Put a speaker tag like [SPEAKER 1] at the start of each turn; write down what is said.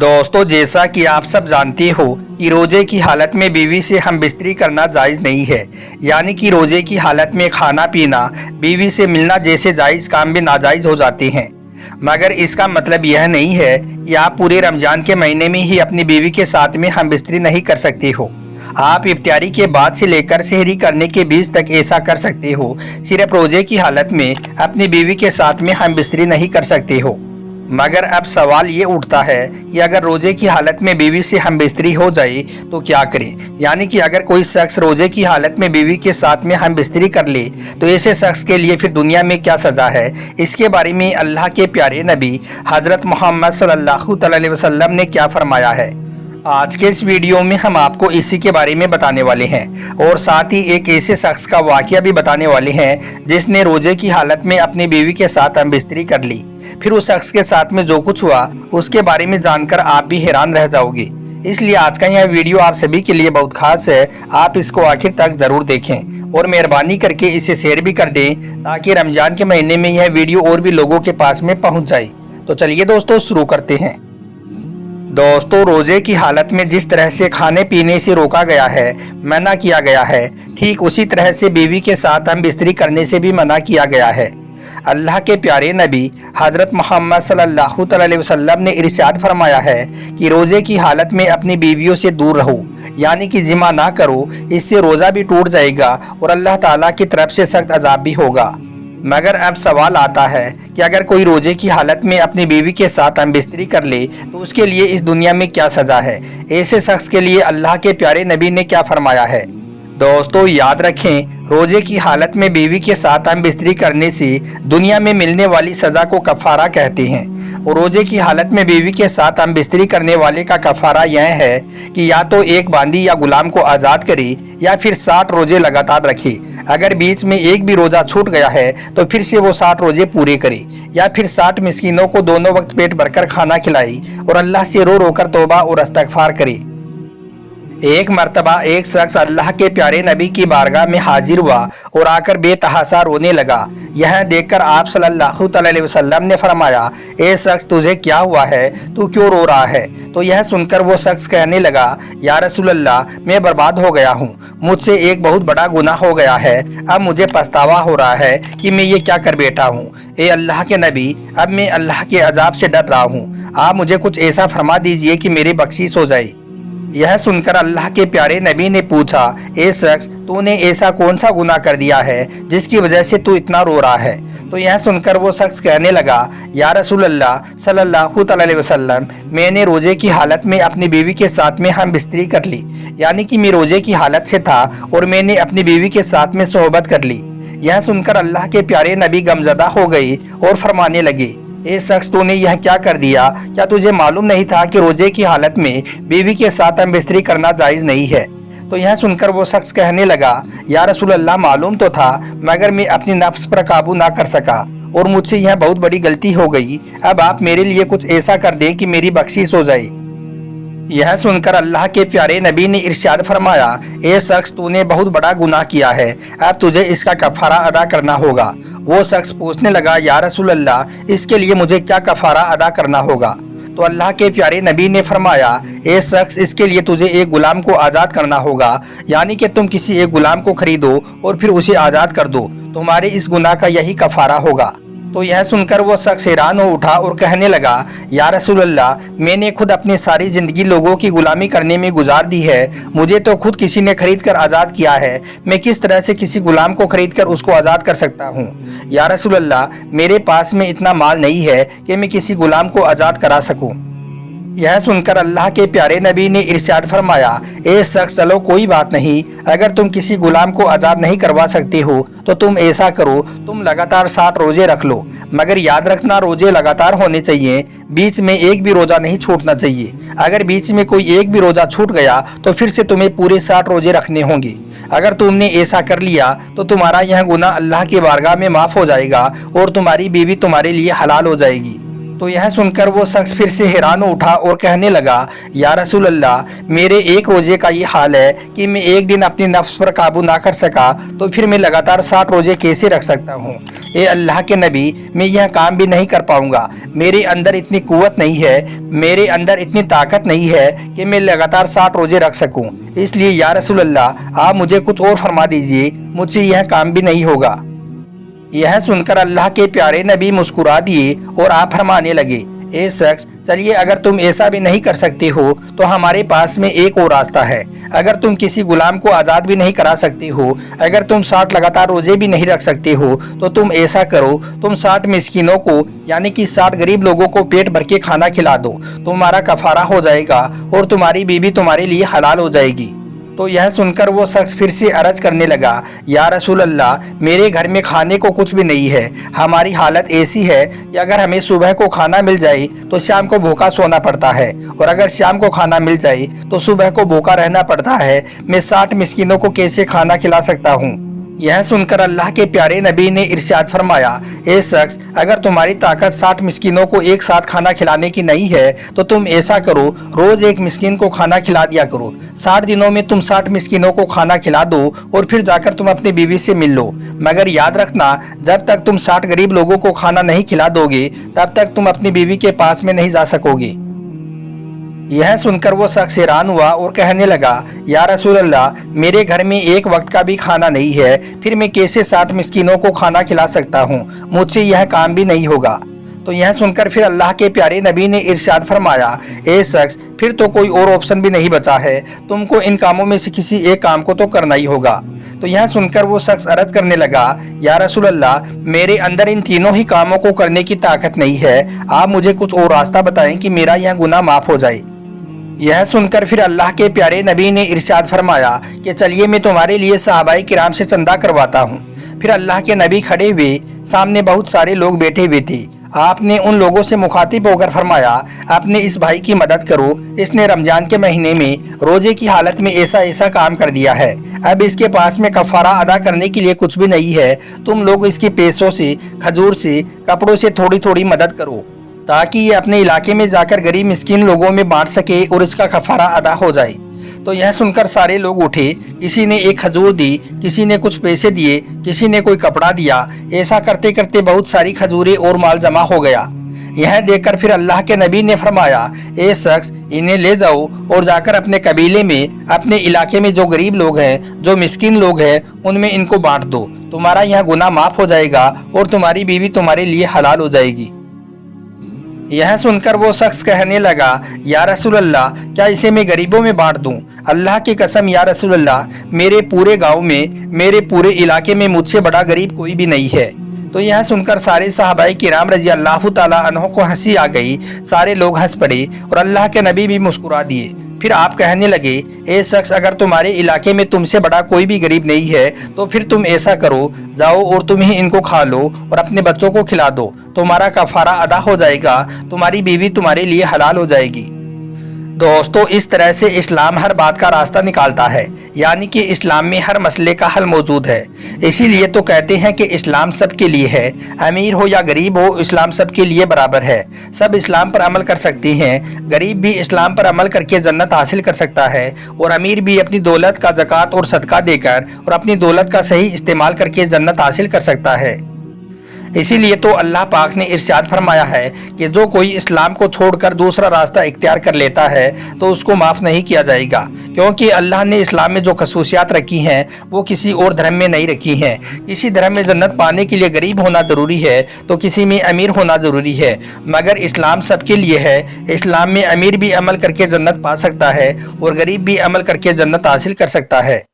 [SPEAKER 1] दोस्तों, जैसा कि आप सब जानते हो कि रोजे की हालत में बीवी से हम बिस्तरी करना जायज़ नहीं है। यानी कि रोजे की हालत में खाना पीना, बीवी से मिलना जैसे जायज़ काम भी नाजायज़ हो जाते हैं। मगर इसका मतलब यह नहीं है कि आप पूरे रमज़ान के महीने में ही अपनी बीवी के साथ में हम बिस्तरी नहीं कर सकते हो। आप इफ्तारी के बाद से लेकर सहरी करने के बीच तक ऐसा कर सकते हो। सिर्फ रोजे की हालत में अपनी बीवी के साथ में हम बिस्तरी नहीं कर सकते हो। मगर अब सवाल ये उठता है कि अगर रोजे की हालत में बीवी से हम बिस्तरी हो जाए तो क्या करें। यानी कि अगर कोई शख्स रोजे की हालत में बीवी के साथ में हम बिस्तरी कर ले तो ऐसे शख्स के लिए फिर दुनिया में क्या सज़ा है। इसके बारे में अल्लाह के प्यारे नबी हज़रत मोहम्मद सल्लल्लाहु अलैहि वसल्लम ने क्या फरमाया है, आज के इस वीडियो में हम आपको इसी के बारे में बताने वाले हैं। और साथ ही एक ऐसे शख्स का वाक़या भी बताने वाले हैं जिसने रोजे की हालत में अपनी बीवी के साथ हम बिस्तरी कर ली। फिर उस शख्स के साथ में जो कुछ हुआ उसके बारे में जानकर आप भी हैरान रह जाओगे। इसलिए आज का यह वीडियो आप सभी के लिए बहुत खास है। आप इसको आखिर तक जरूर देखें और मेहरबानी करके इसे शेयर भी कर दें ताकि रमजान के महीने में यह वीडियो और भी लोगों के पास में पहुंच जाए। तो चलिए दोस्तों, शुरू करते हैं। दोस्तों, रोजे की हालत में जिस तरह से खाने पीने से रोका गया है, मना किया गया है, ठीक उसी तरह से बीवी के साथ हम बिस्तरी करने से भी मना किया गया है। अल्लाह के प्यारे नबी हज़रत मोहम्मद सल्लल्लाहु अलैहि वसल्लम ने इरशाद फरमाया है कि रोजे की हालत में अपनी बीवियों से दूर रहो, यानी कि जिमा ना करो, इससे रोज़ा भी टूट जाएगा और अल्लाह ताला की तरफ से सख्त अजाब भी होगा। मगर अब सवाल आता है कि अगर कोई रोजे की हालत में अपनी बीवी के साथ हम बिस्तरी कर ले तो उसके लिए इस दुनिया में क्या सज़ा है। ऐसे शख्स के लिए अल्लाह के प्यारे नबी ने क्या फरमाया है। दोस्तों, याद रखें, रोजे की हालत में बीवी के साथ हम बिस्तरी करने से दुनिया में मिलने वाली सज़ा को कफ़ारा कहते हैं। और रोजे की हालत में बीवी के साथ हम बिस्तरी करने वाले का कफ़ारा यह है कि या तो एक बांदी या गुलाम को आज़ाद करे या फिर 60 रोजे लगातार रखे। अगर बीच में एक भी रोज़ा छूट गया है तो फिर से वो 60 रोजे पूरे करे या फिर 60 मिस्कीनों को दोनों वक्त पेट भरकर खाना खिलाई और अल्लाह से रो रो कर तौबा और इस्तिग़फ़ार करे। एक मर्तबा एक शख्स अल्लाह के प्यारे नबी की बारगाह में हाजिर हुआ और आकर बेतहासा रोने लगा। यह देखकर आप सल्लल्लाहु अलैहि वसल्लम ने फरमाया, ए शख्स, तुझे क्या हुआ है, तू क्यों रो रहा है। तो यह सुनकर वो शख्स कहने लगा, या रसूल अल्लाह, मैं बर्बाद हो गया हूँ, मुझसे एक बहुत बड़ा गुनाह हो गया है। अब मुझे पछतावा हो रहा है कि मैं ये क्या कर बैठा हूँ। ए अल्लाह के नबी, अब मैं अल्लाह के अजाब से डर रहा हूँ, आप मुझे कुछ ऐसा फरमा दीजिए कि मेरी बख्शीश हो जाए। यह सुनकर अल्लाह के प्यारे नबी ने पूछा, ए शख्स, तूने ऐसा कौन सा गुनाह कर दिया है जिसकी वजह से तू इतना रो रहा है। तो यह सुनकर वो शख्स कहने लगा, या रसूल अल्लाह सल्लल्लाहु अलैहि वसल्लम, मैंने रोजे की हालत में अपनी बीवी के साथ में हम बिस्तरी कर ली। यानी कि मैं रोजे की हालत से था और मैंने अपनी बीवी के साथ में सोहबत कर ली। यह सुनकर अल्लाह के प्यारे नबी गमज़दा हो गई और फरमाने लगे, ए शख्स, तूने यह क्या कर दिया। क्या तुझे मालूम नहीं था कि रोजे की हालत में बीवी के साथ हम बिस्तरी करना जायज़ नहीं है। तो यह सुनकर वो शख्स कहने लगा, या रसूल अल्लाह, मालूम तो था मगर मैं अपनी नफ्स पर काबू ना कर सका और मुझसे यह बहुत बड़ी गलती हो गई। अब आप मेरे लिए कुछ ऐसा कर दें कि मेरी बख्शीश हो जाए। यह सुनकर अल्लाह के प्यारे नबी ने इरशाद फरमाया, ए शख्स, तूने बहुत बड़ा गुनाह किया है, अब तुझे इसका कफ़ारा अदा करना होगा। वो शख्स पूछने लगा, या रसूल अल्लाह, इसके लिए मुझे क्या कफ़ारा अदा करना होगा। तो अल्लाह के प्यारे नबी ने फरमाया, ए शख्स, इसके लिए तुझे एक गुलाम को आज़ाद करना होगा। यानी कि तुम किसी एक गुलाम को खरीदो और फिर उसे आज़ाद कर दो, तुम्हारे इस गुनाह का यही कफ़ारा होगा। तो यह सुनकर वो शख्स हैरान हो उठा और कहने लगा, या रसूल अल्लाह, मैंने खुद अपनी सारी ज़िंदगी लोगों की गुलामी करने में गुजार दी है, मुझे तो खुद किसी ने खरीद कर आज़ाद किया है, मैं किस तरह से किसी गुलाम को खरीद कर उसको आज़ाद कर सकता हूँ। या रसूल अल्लाह, मेरे पास में इतना माल नहीं है कि मैं किसी गुलाम को आज़ाद करा सकूँ। यह सुनकर अल्लाह के प्यारे नबी ने इरशाद फरमाया, ए शख्स, चलो कोई बात नहीं, अगर तुम किसी गुलाम को आज़ाद नहीं करवा सकते हो तो तुम ऐसा करो, तुम लगातार 60 रोजे रख लो। मगर याद रखना, रोजे लगातार होने चाहिए, बीच में एक भी रोज़ा नहीं छूटना चाहिए। अगर बीच में कोई एक भी रोज़ा छूट गया तो फिर से तुम्हें पूरे 60 रोजे रखने होंगे। अगर तुमने ऐसा कर लिया तो तुम्हारा यह गुनाह अल्लाह की बारगाह में माफ़ हो जाएगा और तुम्हारी बीवी तुम्हारे लिए हलाल हो जाएगी। तो यह सुनकर वो शख्स फिर से हैरान हो उठा और कहने लगा, या रसूल अल्लाह, मेरे एक रोजे का ये हाल है कि मैं एक दिन अपनी नफ्स पर काबू ना कर सका तो फिर मैं लगातार 60 रोजे कैसे रख सकता हूँ। ए अल्लाह के नबी, मैं यह काम भी नहीं कर पाऊंगा। मेरे अंदर इतनी कुव्वत नहीं है, मेरे अंदर इतनी ताकत नहीं है कि मैं लगातार 60 रोजे रख सकूं। इसलिए या रसूल अल्लाह, आप मुझे कुछ और फरमा दीजिए, मुझसे यह काम भी नहीं होगा। यह सुनकर अल्लाह के प्यारे नबी मुस्कुरा दिए और आप फरमाने लगे, ए शख्स, चलिए अगर तुम ऐसा भी नहीं कर सकते हो तो हमारे पास में एक और रास्ता है। अगर तुम किसी गुलाम को आज़ाद भी नहीं करा सकते हो, अगर तुम 60 लगातार रोजे भी नहीं रख सकते हो, तो तुम ऐसा करो, तुम 60 मिस्किनों को यानी कि 60 गरीब लोगों को पेट भर के खाना खिला दो, तुम्हारा कफारा हो जाएगा और तुम्हारी बीवी तुम्हारे लिए हलाल हो जाएगी। तो यह सुनकर वो शख्स फिर से अर्ज करने लगा, या रसूल अल्लाह, मेरे घर में खाने को कुछ भी नहीं है। हमारी हालत ऐसी है कि अगर हमें सुबह को खाना मिल जाए तो शाम को भूखा सोना पड़ता है, और अगर शाम को खाना मिल जाए तो सुबह को भूखा रहना पड़ता है। मैं 60 मिस्किनों को कैसे खाना खिला सकता हूँ। यह सुनकर अल्लाह के प्यारे नबी ने इरशाद फरमाया, ए शख्स, अगर तुम्हारी ताकत 60 मिस्किनों को एक साथ खाना खिलाने की नहीं है तो तुम ऐसा करो, रोज एक मिस्किन को खाना खिला दिया करो। 60 दिनों में तुम 60 मिस्किनों को खाना खिला दो और फिर जाकर तुम अपनी बीवी से मिल लो। मगर याद रखना, जब तक तुम 60 गरीब लोगों को खाना नहीं खिला दोगे तब तक तुम अपनी बीवी के पास में नहीं जा सकोगे। यह सुनकर वो शख्स हैरान हुआ और कहने लगा, या रसूल अल्लाह, मेरे घर में एक वक्त का भी खाना नहीं है, फिर मैं कैसे 60 मिस्किनों को खाना खिला सकता हूँ। मुझसे यह काम भी नहीं होगा। तो यह सुनकर फिर अल्लाह के प्यारे नबी ने इरशाद फरमाया, ए शख्स, फिर तो कोई और ऑप्शन भी नहीं बचा है, तुमको इन कामों में से किसी एक काम को तो करना ही होगा। तो यह सुनकर वो शख्स अर्ज करने लगा, या रसूल अल्लाह, मेरे अंदर इन तीनों ही कामों को करने की ताकत नहीं है। आप मुझे कुछ और रास्ता बताएं कि मेरा यह गुनाह माफ हो जाए। यह सुनकर फिर अल्लाह के प्यारे नबी ने इरशाद फरमाया कि चलिए मैं तुम्हारे लिए सहाबाए किराम से चंदा करवाता हूँ। फिर अल्लाह के नबी खड़े हुए, सामने बहुत सारे लोग बैठे हुए थे। आपने उन लोगों से मुखातिब होकर फरमाया, अपने इस भाई की मदद करो, इसने रमजान के महीने में रोजे की हालत में ऐसा ऐसा काम कर दिया है। अब इसके पास में कफारा अदा करने के लिए कुछ भी नहीं है। तुम लोग इसके पैसों से, खजूर से, कपड़ों से थोड़ी थोड़ी मदद करो ताकि ये अपने इलाके में जाकर गरीब मिस्किन लोगों में बांट सके और इसका कफारा अदा हो जाए। तो यह सुनकर सारे लोग उठे, किसी ने एक खजूर दी, किसी ने कुछ पैसे दिए, किसी ने कोई कपड़ा दिया। ऐसा करते करते बहुत सारी खजूरें और माल जमा हो गया। यह देखकर फिर अल्लाह के नबी ने फरमाया, ए शख्स, इन्हें ले जाओ और जाकर अपने कबीले में, अपने इलाके में जो गरीब लोग हैं, जो मिस्किन लोग हैं, उनमें इनको बांट दो। तुम्हारा यह गुनाह माफ हो जाएगा और तुम्हारी बीवी तुम्हारे लिए हलाल हो जाएगी। यह सुनकर वो शख्स कहने लगा, या रसूल अल्लाह, क्या इसे मैं गरीबों में बांट दूं? अल्लाह की कसम या रसूल अल्लाह, मेरे पूरे गांव में, मेरे पूरे इलाके में मुझसे बड़ा गरीब कोई भी नहीं है। तो यह सुनकर सारे सहाबाए किराम रजी अल्लाह ताला अन्हों को हंसी आ गई। सारे लोग हंस पड़े और अल्लाह के नबी भी मुस्कुरा दिए। फिर आप कहने लगे, ए शख्स, अगर तुम्हारे इलाके में तुमसे बड़ा कोई भी गरीब नहीं है तो फिर तुम ऐसा करो, जाओ और तुम ही इनको खा लो और अपने बच्चों को खिला दो। तुम्हारा कफारा अदा हो जाएगा, तुम्हारी बीवी तुम्हारे लिए हलाल हो जाएगी। दोस्तों, इस तरह से इस्लाम हर बात का रास्ता निकालता है, यानी कि इस्लाम में हर मसले का हल मौजूद है। इसीलिए तो कहते हैं कि इस्लाम सबके लिए है, अमीर हो या गरीब हो, इस्लाम सबके लिए बराबर है। सब इस्लाम पर अमल कर सकते हैं। गरीब भी इस्लाम पर अमल करके जन्नत हासिल कर सकता है और अमीर भी अपनी दौलत का ज़कात और सदका देकर और अपनी दौलत का सही इस्तेमाल करके जन्नत हासिल कर सकता है। इसीलिए तो अल्लाह पाक ने इरशाद फरमाया है कि जो कोई इस्लाम को छोड़कर दूसरा रास्ता इख्तियार कर लेता है तो उसको माफ़ नहीं किया जाएगा, क्योंकि अल्लाह ने इस्लाम में जो खसूसियात रखी हैं वो किसी और धर्म में नहीं रखी हैं। किसी धर्म में जन्नत पाने के लिए गरीब होना ज़रूरी है तो किसी में अमीर होना ज़रूरी है, मगर इस्लाम सबके लिए है। इस्लाम में अमीर भी अमल करके जन्नत पा सकता है और गरीब भी अमल करके जन्नत हासिल कर सकता है।